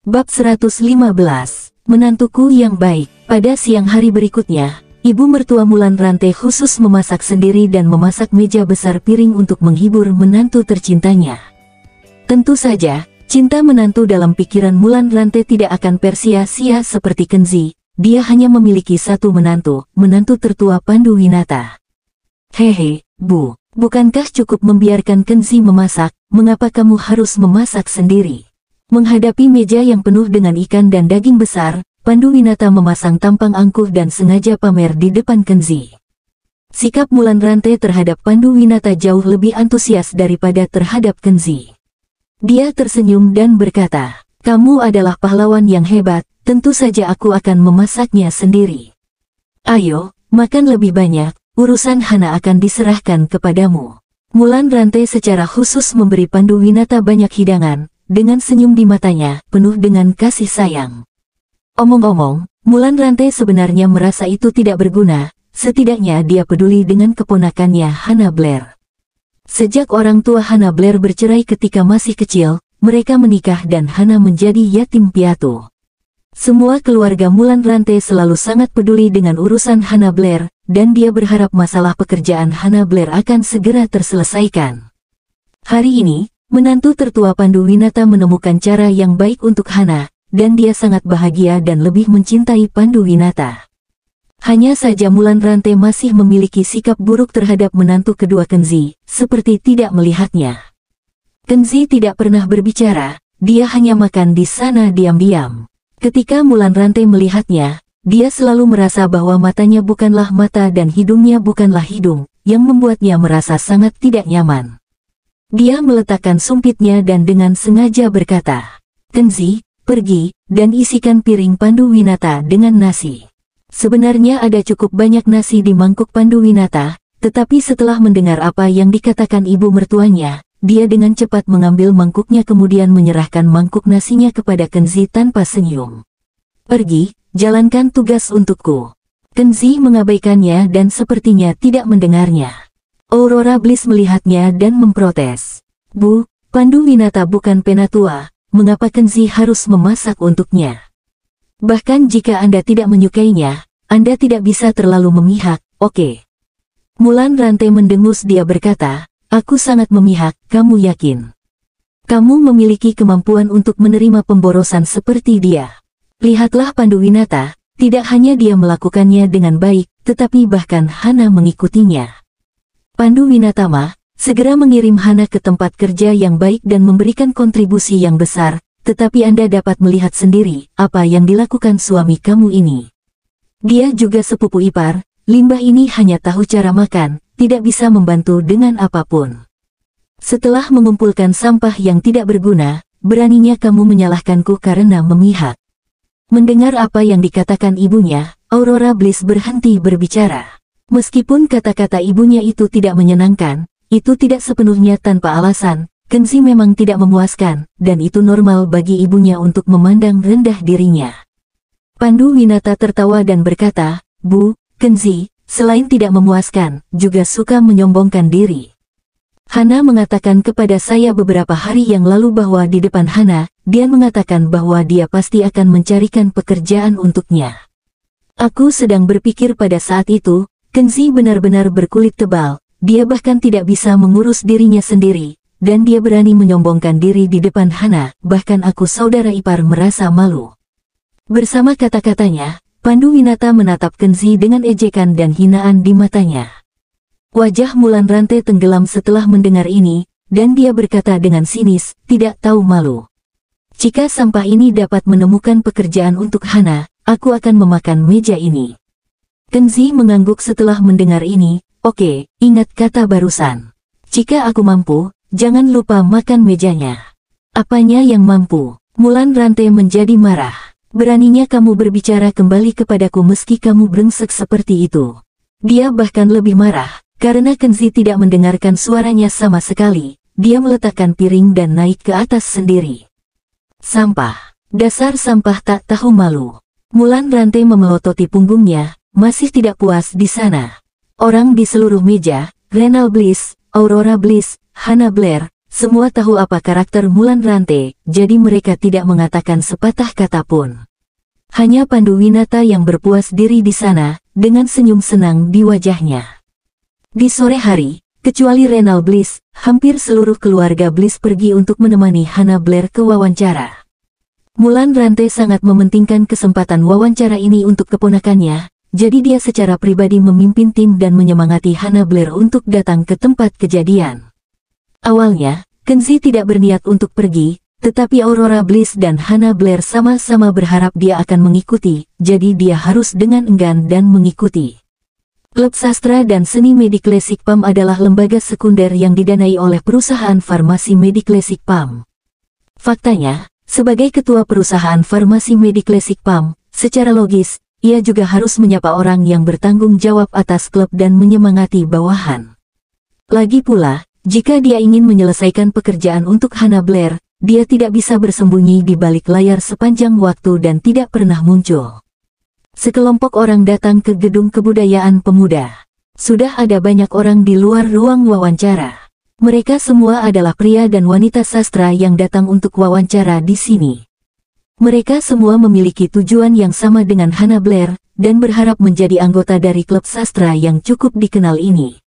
Bab 115, Menantuku yang baik. Pada siang hari berikutnya, ibu mertua Mulan Rantai khusus memasak sendiri dan memasak meja besar piring untuk menghibur menantu tercintanya. Tentu saja, cinta menantu dalam pikiran Mulan Rantai tidak akan sia-sia seperti Kenzi. Dia hanya memiliki satu menantu tertua Pandu Winata. Hehe, Bu, bukankah cukup membiarkan Kenzi memasak? Mengapa kamu harus memasak sendiri? Menghadapi meja yang penuh dengan ikan dan daging besar, Pandu Winata memasang tampang angkuh dan sengaja pamer di depan Kenzi. Sikap Mulan Rantai terhadap Pandu Winata jauh lebih antusias daripada terhadap Kenzi. Dia tersenyum dan berkata, "Kamu adalah pahlawan yang hebat, tentu saja aku akan memasaknya sendiri. Ayo, makan lebih banyak, urusan Hana akan diserahkan kepadamu." Mulan Rantai secara khusus memberi Pandu Winata banyak hidangan, dengan senyum di matanya, penuh dengan kasih sayang. Omong-omong, Mulan Rantai sebenarnya merasa itu tidak berguna, setidaknya dia peduli dengan keponakannya Hana Blair. Sejak orang tua Hana Blair bercerai ketika masih kecil, mereka menikah dan Hana menjadi yatim piatu. Semua keluarga Mulan Rantai selalu sangat peduli dengan urusan Hana Blair, dan dia berharap masalah pekerjaan Hana Blair akan segera terselesaikan. Hari ini, menantu tertua Pandu Winata menemukan cara yang baik untuk Hana, dan dia sangat bahagia dan lebih mencintai Pandu Winata. Hanya saja Mulan Rantai masih memiliki sikap buruk terhadap menantu kedua Kenzi, seperti tidak melihatnya. Kenzi tidak pernah berbicara, dia hanya makan di sana diam-diam. Ketika Mulan Rantai melihatnya, dia selalu merasa bahwa matanya bukanlah mata dan hidungnya bukanlah hidung, yang membuatnya merasa sangat tidak nyaman. Dia meletakkan sumpitnya dan dengan sengaja berkata, "Kenzi, pergi, dan isikan piring Pandu Winata dengan nasi." Sebenarnya ada cukup banyak nasi di mangkuk Pandu Winata, tetapi setelah mendengar apa yang dikatakan ibu mertuanya, dia dengan cepat mengambil mangkuknya kemudian menyerahkan mangkuk nasinya kepada Kenzi tanpa senyum. "Pergi, jalankan tugas untukku." Kenzi mengabaikannya dan sepertinya tidak mendengarnya. Aurora Bliss melihatnya dan memprotes. "Bu, Pandu Winata bukan penatua, mengapa Kenzi harus memasak untuknya? Bahkan jika Anda tidak menyukainya, Anda tidak bisa terlalu memihak, oke?" Mulan Rantai mendengus. Dia berkata, "Aku sangat memihak, kamu yakin? Kamu memiliki kemampuan untuk menerima pemborosan seperti dia. Lihatlah Pandu Winata, tidak hanya dia melakukannya dengan baik, tetapi bahkan Hana mengikutinya. Pandu Winata segera mengirim Hana ke tempat kerja yang baik dan memberikan kontribusi yang besar, tetapi Anda dapat melihat sendiri apa yang dilakukan suami kamu ini. Dia juga sepupu ipar, limbah ini hanya tahu cara makan, tidak bisa membantu dengan apapun. Setelah mengumpulkan sampah yang tidak berguna, beraninya kamu menyalahkanku karena memihak." Mendengar apa yang dikatakan ibunya, Aurora Bliss berhenti berbicara. Meskipun kata-kata ibunya itu tidak menyenangkan, itu tidak sepenuhnya tanpa alasan. Kenzi memang tidak memuaskan, dan itu normal bagi ibunya untuk memandang rendah dirinya. Pandu Winata tertawa dan berkata, "Bu, Kenzi, selain tidak memuaskan, juga suka menyombongkan diri. Hana mengatakan kepada saya beberapa hari yang lalu bahwa di depan Hana, dia mengatakan bahwa dia pasti akan mencarikan pekerjaan untuknya. Aku sedang berpikir pada saat itu, Kenzi benar-benar berkulit tebal, dia bahkan tidak bisa mengurus dirinya sendiri, dan dia berani menyombongkan diri di depan Hana, bahkan aku saudara ipar merasa malu." Bersama kata-katanya, Pandu Winata menatap Kenzi dengan ejekan dan hinaan di matanya. Wajah Mulan Rantai tenggelam setelah mendengar ini, dan dia berkata dengan sinis, "Tidak tahu malu. Jika sampah ini dapat menemukan pekerjaan untuk Hana, aku akan memakan meja ini." Kenzi mengangguk setelah mendengar ini. "Oke, ingat kata barusan. Jika aku mampu, jangan lupa makan mejanya." "Apanya yang mampu?" Mulan Rantai menjadi marah. "Beraninya kamu berbicara kembali kepadaku meski kamu brengsek seperti itu." Dia bahkan lebih marah, karena Kenzi tidak mendengarkan suaranya sama sekali. Dia meletakkan piring dan naik ke atas sendiri. "Sampah. Dasar sampah tak tahu malu." Mulan Rantai memelototi punggungnya, masih tidak puas di sana. Orang di seluruh meja, Renal Bliss, Aurora Bliss, Hana Blair, semua tahu apa karakter Mulan Rante, jadi mereka tidak mengatakan sepatah kata pun. Hanya Pandu Winata yang berpuas diri di sana, dengan senyum senang di wajahnya. Di sore hari, kecuali Renal Bliss, hampir seluruh keluarga Bliss pergi untuk menemani Hannah Blair ke wawancara. Mulan Rante sangat mementingkan kesempatan wawancara ini untuk keponakannya, jadi dia secara pribadi memimpin tim dan menyemangati Hannah Blair untuk datang ke tempat kejadian. Awalnya, Kenzi tidak berniat untuk pergi, tetapi Aurora Bliss dan Hannah Blair sama-sama berharap dia akan mengikuti, jadi dia harus dengan enggan dan mengikuti. Klub Sastra dan Seni Mediclassic PAM adalah lembaga sekunder yang didanai oleh perusahaan farmasi Mediclassic PAM. Faktanya, sebagai ketua perusahaan farmasi Mediclassic PAM, secara logis, ia juga harus menyapa orang yang bertanggung jawab atas klub dan menyemangati bawahan. Lagi pula, jika dia ingin menyelesaikan pekerjaan untuk Hannah Blair, dia tidak bisa bersembunyi di balik layar sepanjang waktu dan tidak pernah muncul. Sekelompok orang datang ke gedung kebudayaan pemuda. Sudah ada banyak orang di luar ruang wawancara. Mereka semua adalah pria dan wanita sastra yang datang untuk wawancara di sini. Mereka semua memiliki tujuan yang sama dengan Hannah Blair, dan berharap menjadi anggota dari klub sastra yang cukup dikenal ini.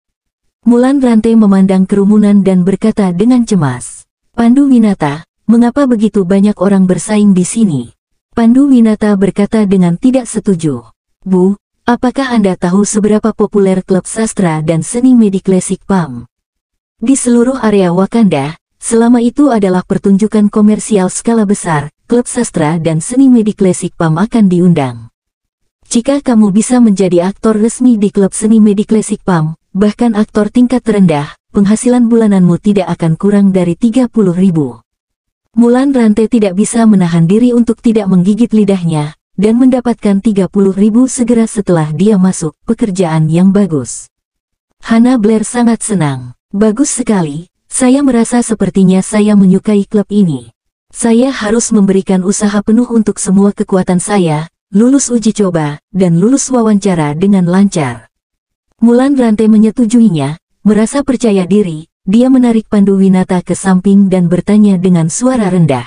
Mulan Rante memandang kerumunan dan berkata dengan cemas, "Pandu Winata, mengapa begitu banyak orang bersaing di sini?" Pandu Winata berkata dengan tidak setuju. "Bu, apakah Anda tahu seberapa populer klub sastra dan seni Mediclassic PAM? Di seluruh area Wakanda, selama itu adalah pertunjukan komersial skala besar, klub sastra dan seni Mediclassic PAM akan diundang. Jika kamu bisa menjadi aktor resmi di klub seni Mediclassic PAM, bahkan aktor tingkat terendah, penghasilan bulananmu tidak akan kurang dari 30.000. Mulan Rante tidak bisa menahan diri untuk tidak menggigit lidahnya, dan mendapatkan 30.000 segera setelah dia masuk pekerjaan yang bagus. Hannah Blair sangat senang. "Bagus sekali, saya merasa sepertinya saya menyukai klub ini. Saya harus memberikan usaha penuh untuk semua kekuatan saya, lulus uji coba, dan lulus wawancara dengan lancar." Mulan Rante menyetujuinya, merasa percaya diri. Dia menarik Pandu Winata ke samping dan bertanya dengan suara rendah.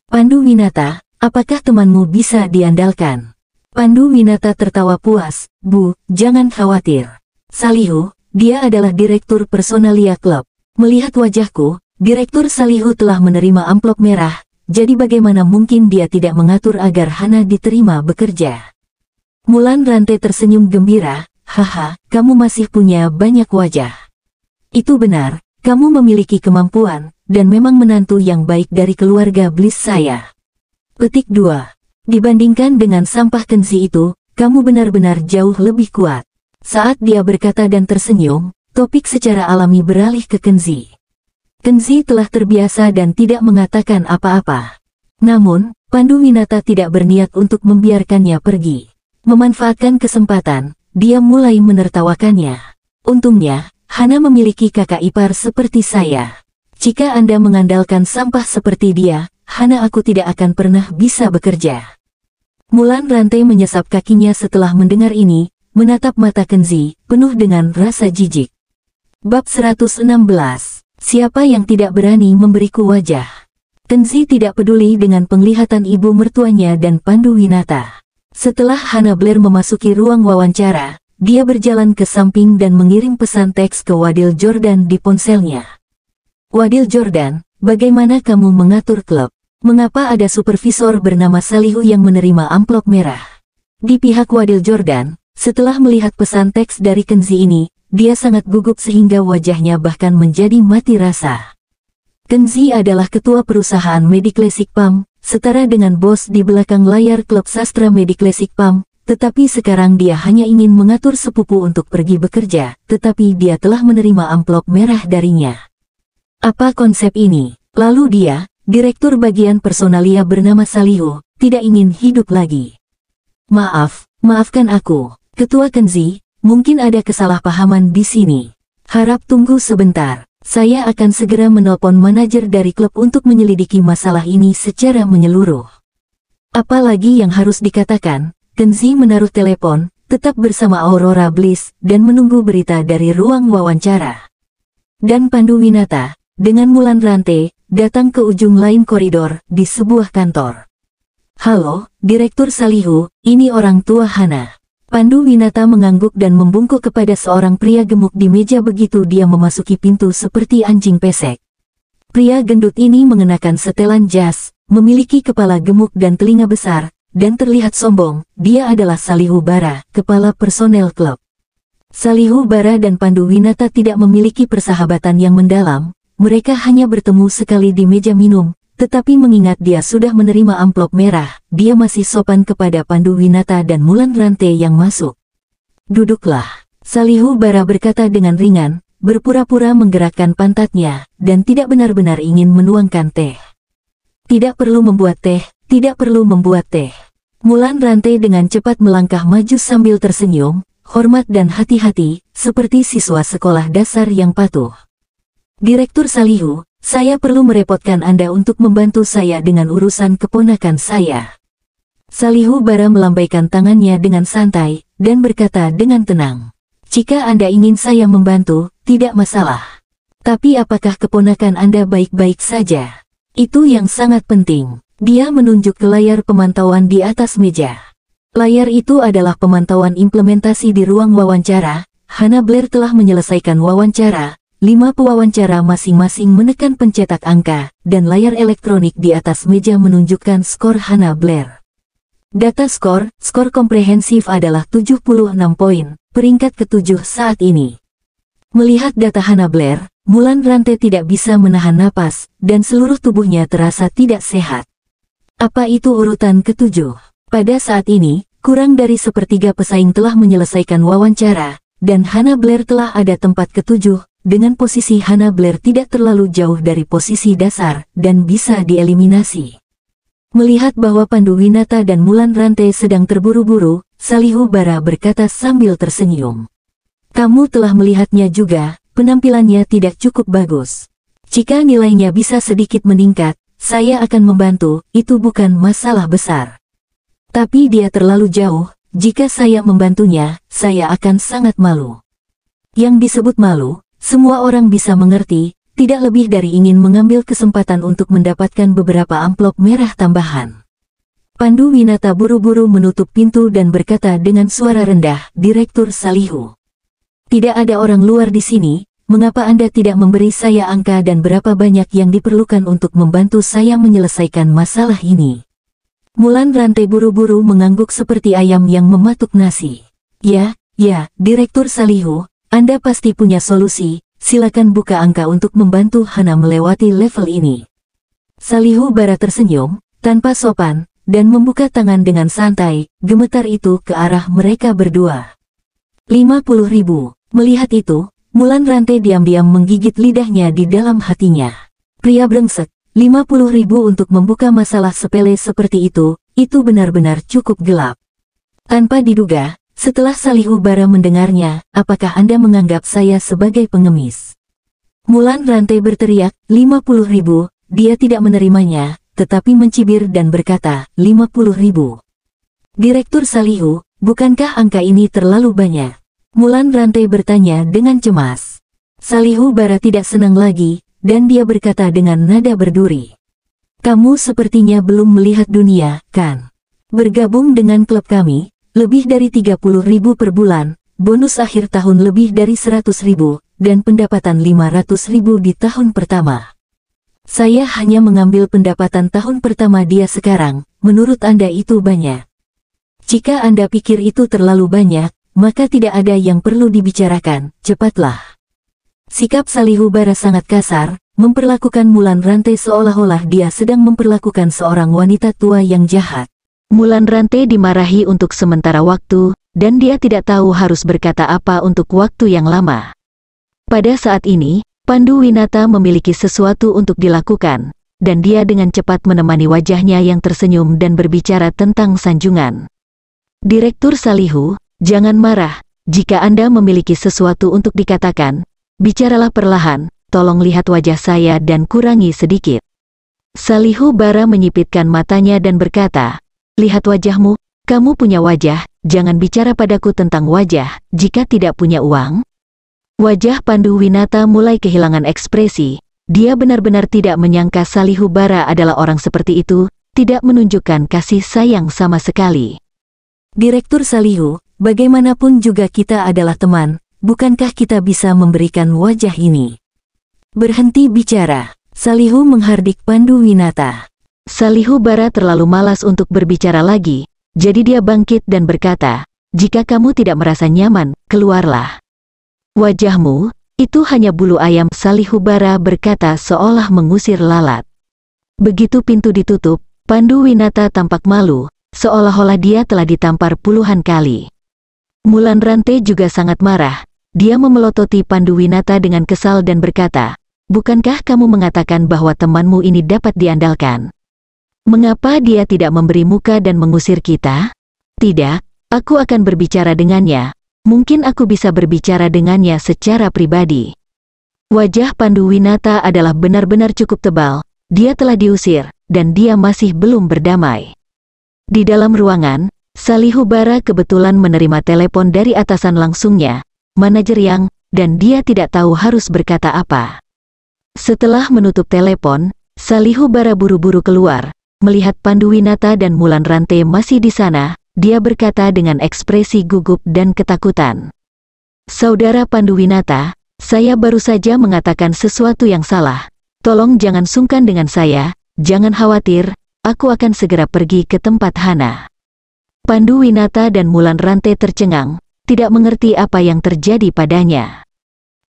"Pandu Winata, apakah temanmu bisa diandalkan?" Pandu Winata tertawa puas. "Bu, jangan khawatir. Salihu, dia adalah direktur personalia klub. Melihat wajahku, Direktur Salihu telah menerima amplop merah, jadi bagaimana mungkin dia tidak mengatur agar Hana diterima bekerja?" Mulan Rante tersenyum gembira. "Haha, kamu masih punya banyak wajah. Itu benar, kamu memiliki kemampuan, dan memang menantu yang baik dari keluarga Bliss saya." Petik 2. Dibandingkan dengan sampah Kenzi itu, kamu benar-benar jauh lebih kuat. Saat dia berkata dan tersenyum, topik secara alami beralih ke Kenzi. Kenzi telah terbiasa dan tidak mengatakan apa-apa. Namun, Pandu Winata tidak berniat untuk membiarkannya pergi. Memanfaatkan kesempatan, dia mulai menertawakannya. "Untungnya, Hana memiliki kakak ipar seperti saya. Jika Anda mengandalkan sampah seperti dia, Hana aku tidak akan pernah bisa bekerja." Mulan Rante menyesap kakinya setelah mendengar ini, menatap mata Kenzi, penuh dengan rasa jijik. Bab 116. Siapa yang tidak berani memberiku wajah? Kenzi tidak peduli dengan penglihatan ibu mertuanya dan Pandu Winata. Setelah Hannah Blair memasuki ruang wawancara, dia berjalan ke samping dan mengirim pesan teks ke Wadil Jordan di ponselnya. "Wadil Jordan, bagaimana kamu mengatur klub? Mengapa ada supervisor bernama Salihu yang menerima amplop merah?" Di pihak Wadil Jordan, setelah melihat pesan teks dari Kenzi ini, dia sangat gugup sehingga wajahnya bahkan menjadi mati rasa. Kenzi adalah ketua perusahaan Mediclassic PAM, setara dengan bos di belakang layar klub sastra Mediclassic PAM, tetapi sekarang dia hanya ingin mengatur sepupu untuk pergi bekerja, tetapi dia telah menerima amplop merah darinya. Apa konsep ini? Lalu dia, direktur bagian personalia bernama Salihu, tidak ingin hidup lagi. Maafkan aku, Ketua Kenzi, mungkin ada kesalahpahaman di sini. Harap tunggu sebentar, saya akan segera menelpon manajer dari klub untuk menyelidiki masalah ini secara menyeluruh. Apalagi yang harus dikatakan? Kenzi menaruh telepon, tetap bersama Aurora Bliss, dan menunggu berita dari ruang wawancara. Dan Pandu Winata, dengan Mulan Rante, datang ke ujung lain koridor, di sebuah kantor. "Halo, Direktur Salihu, ini orang tua Hana." Pandu Winata mengangguk dan membungkuk kepada seorang pria gemuk di meja begitu dia memasuki pintu seperti anjing pesek. Pria gendut ini mengenakan setelan jas, memiliki kepala gemuk dan telinga besar, dan terlihat sombong. Dia adalah Salihu Bara, kepala personel klub. Salihu Bara dan Pandu Winata tidak memiliki persahabatan yang mendalam, mereka hanya bertemu sekali di meja minum, tetapi mengingat dia sudah menerima amplop merah, dia masih sopan kepada Pandu Winata dan Mulan Rante yang masuk. "Duduklah," Salihu Bara berkata dengan ringan, berpura-pura menggerakkan pantatnya, dan tidak benar-benar ingin menuangkan teh. "Tidak perlu membuat teh, tidak perlu membuat teh." Mulan Rante dengan cepat melangkah maju sambil tersenyum, hormat dan hati-hati, seperti siswa sekolah dasar yang patuh. "Direktur Salihu, saya perlu merepotkan Anda untuk membantu saya dengan urusan keponakan saya." Salihu Bara melambaikan tangannya dengan santai, dan berkata dengan tenang, "Jika Anda ingin saya membantu, tidak masalah. Tapi apakah keponakan Anda baik-baik saja? Itu yang sangat penting." Dia menunjuk ke layar pemantauan di atas meja. Layar itu adalah pemantauan implementasi di ruang wawancara. Hana Blair telah menyelesaikan wawancara. 5 pewawancara masing-masing menekan pencetak angka, dan layar elektronik di atas meja menunjukkan skor Hana Blair. Data skor komprehensif adalah 76 poin, peringkat ke-7 saat ini. Melihat data Hana Blair, Mulan Rante tidak bisa menahan napas, dan seluruh tubuhnya terasa tidak sehat. Apa itu urutan ke-7? Pada saat ini, kurang dari sepertiga pesaing telah menyelesaikan wawancara, dan Hana Blair telah ada tempat ke-7, dengan posisi Hana Blair tidak terlalu jauh dari posisi dasar, dan bisa dieliminasi. Melihat bahwa Pandu Winata dan Mulan Rante sedang terburu-buru, Salihu Bara berkata sambil tersenyum, "Kamu telah melihatnya juga, penampilannya tidak cukup bagus. Jika nilainya bisa sedikit meningkat, saya akan membantu, itu bukan masalah besar. Tapi dia terlalu jauh, jika saya membantunya, saya akan sangat malu." Yang disebut malu, semua orang bisa mengerti, tidak lebih dari ingin mengambil kesempatan untuk mendapatkan beberapa amplop merah tambahan. Pandu Winata buru-buru menutup pintu dan berkata dengan suara rendah, "Direktur Salihu, tidak ada orang luar di sini, mengapa Anda tidak memberi saya angka dan berapa banyak yang diperlukan untuk membantu saya menyelesaikan masalah ini?" Mulan Rante buru-buru mengangguk seperti ayam yang mematuk nasi. Ya, Direktur Salihu, Anda pasti punya solusi, silakan buka angka untuk membantu Hana melewati level ini. Salihu Bara tersenyum, tanpa sopan, dan membuka tangan dengan santai, gemetar itu ke arah mereka berdua. 50.000. Melihat itu, Mulan Rante diam-diam menggigit lidahnya di dalam hatinya. Pria brengsek, 50.000 untuk membuka masalah sepele seperti itu benar-benar cukup gelap. Tanpa diduga, setelah Salihu Bara mendengarnya, "Apakah Anda menganggap saya sebagai pengemis?" Mulan Rante berteriak, 50.000, dia tidak menerimanya, tetapi mencibir dan berkata, 50.000. "Direktur Salihu, bukankah angka ini terlalu banyak?" Mulan Rante bertanya dengan cemas. Salihu Bara tidak senang lagi, dan dia berkata dengan nada berduri, "Kamu sepertinya belum melihat dunia, kan? Bergabung dengan klub kami, lebih dari 30.000 per bulan, bonus akhir tahun lebih dari 100.000, dan pendapatan 500.000 di tahun pertama. Saya hanya mengambil pendapatan tahun pertama dia sekarang, menurut Anda itu banyak? Jika Anda pikir itu terlalu banyak, maka tidak ada yang perlu dibicarakan, cepatlah." Sikap Salihu Bara sangat kasar, memperlakukan Mulan Rante seolah-olah dia sedang memperlakukan seorang wanita tua yang jahat. Mulan Rante dimarahi untuk sementara waktu, dan dia tidak tahu harus berkata apa untuk waktu yang lama. Pada saat ini, Pandu Winata memiliki sesuatu untuk dilakukan, dan dia dengan cepat menemani wajahnya yang tersenyum dan berbicara tentang sanjungan. "Direktur Salihu, jangan marah, jika Anda memiliki sesuatu untuk dikatakan, bicaralah perlahan, tolong lihat wajah saya dan kurangi sedikit." Salihu Bara menyipitkan matanya dan berkata, "Lihat wajahmu, kamu punya wajah, jangan bicara padaku tentang wajah, jika tidak punya uang." Wajah Pandu Winata mulai kehilangan ekspresi, Dia benar-benar tidak menyangka Salihubara adalah orang seperti itu, tidak menunjukkan kasih sayang sama sekali. Direktur Salihu, bagaimanapun juga kita adalah teman, bukankah kita bisa memberikan wajah ini? Berhenti bicara, Salihu menghardik Pandu Winata. Salihubara terlalu malas untuk berbicara lagi, jadi dia bangkit dan berkata, "Jika kamu tidak merasa nyaman, keluarlah." "Wajahmu, itu hanya bulu ayam," Salihubara berkata seolah mengusir lalat. Begitu pintu ditutup, Pandu Winata tampak malu, seolah-olah dia telah ditampar puluhan kali. Mulan Rante juga sangat marah. Dia memelototi Pandu Winata dengan kesal dan berkata, "Bukankah kamu mengatakan bahwa temanmu ini dapat diandalkan? Mengapa dia tidak memberi muka dan mengusir kita?" "Tidak, aku akan berbicara dengannya. Mungkin aku bisa berbicara dengannya secara pribadi." Wajah Pandu Winata adalah benar-benar cukup tebal. Dia telah diusir, dan dia masih belum berdamai. Di dalam ruangan, Salihubara kebetulan menerima telepon dari atasan langsungnya, manajer Yang, dan dia tidak tahu harus berkata apa. Setelah menutup telepon, Salihubara buru-buru keluar. Melihat Pandu Winata dan Mulan Rante masih di sana, dia berkata dengan ekspresi gugup dan ketakutan, "Saudara Pandu Winata, saya baru saja mengatakan sesuatu yang salah. Tolong jangan sungkan dengan saya, jangan khawatir, aku akan segera pergi ke tempat Hana." Pandu Winata dan Mulan Rante tercengang, tidak mengerti apa yang terjadi padanya.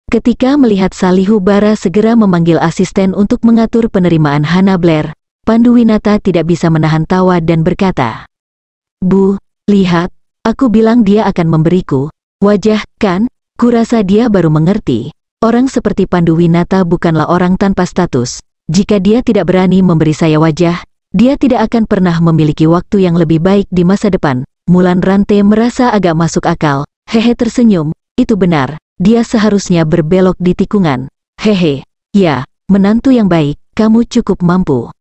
Ketika melihat Salihubara segera memanggil asisten untuk mengatur penerimaan Hana Blair, Pandu Winata tidak bisa menahan tawa dan berkata, "Bu, lihat, aku bilang dia akan memberiku wajah, kan? Kurasa dia baru mengerti. Orang seperti Pandu Winata bukanlah orang tanpa status. Jika dia tidak berani memberi saya wajah, dia tidak akan pernah memiliki waktu yang lebih baik di masa depan." Mulan Rante merasa agak masuk akal. Hehe tersenyum, "Itu benar, dia seharusnya berbelok di tikungan. Hehe, ya, menantu yang baik, kamu cukup mampu."